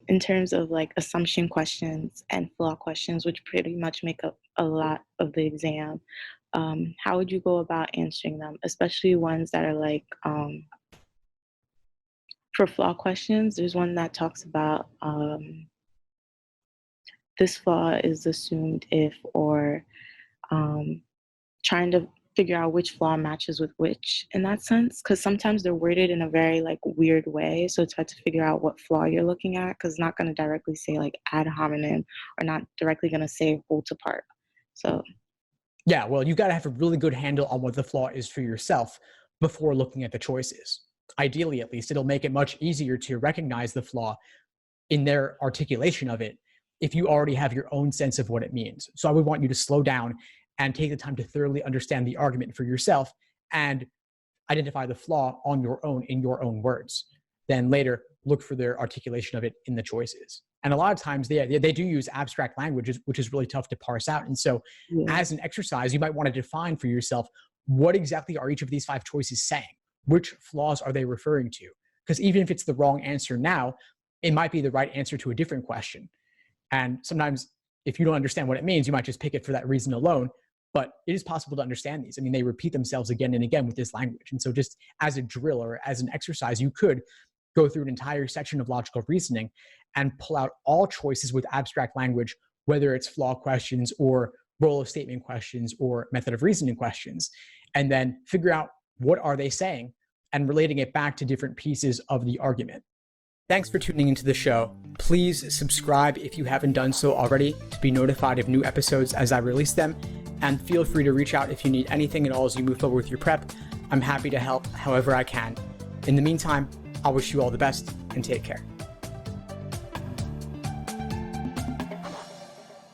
in terms of like assumption questions and flaw questions, which pretty much make up a lot of the exam, how would you go about answering them, especially ones that are like for flaw questions? There's one that talks about this flaw is assumed if, or um, trying to figure out which flaw matches with which in that sense, because sometimes they're worded in a very like weird way, so it's hard to figure out what flaw you're looking at because it's not going to directly say like ad hominem or not directly going to say whole to part. So Yeah, well, you got to have a really good handle on what the flaw is for yourself before looking at the choices. Ideally, at least, it'll make it much easier to recognize the flaw in their articulation of it if you already have your own sense of what it means. So I would want you to slow down and take the time to thoroughly understand the argument for yourself and identify the flaw on your own in your own words. Then later, look for their articulation of it in the choices. And a lot of times they do use abstract languages, which is really tough to parse out. And so yeah, as an exercise, you might want to define for yourself, what exactly are each of these 5 choices saying? Which flaws are they referring to? Because even if it's the wrong answer now, it might be the right answer to a different question. And sometimes if you don't understand what it means, you might just pick it for that reason alone. But it is possible to understand these. I mean, they repeat themselves again and again with this language. And so just as a drill or as an exercise, you could go through an entire section of logical reasoning and pull out all choices with abstract language, whether it's flaw questions or role of statement questions or method of reasoning questions, and then figure out what are they saying and relating it back to different pieces of the argument. Thanks for tuning into the show. Please subscribe if you haven't done so already to be notified of new episodes as I release them. And feel free to reach out if you need anything at all as you move forward with your prep. I'm happy to help however I can. In the meantime, I'll wish you all the best and take care.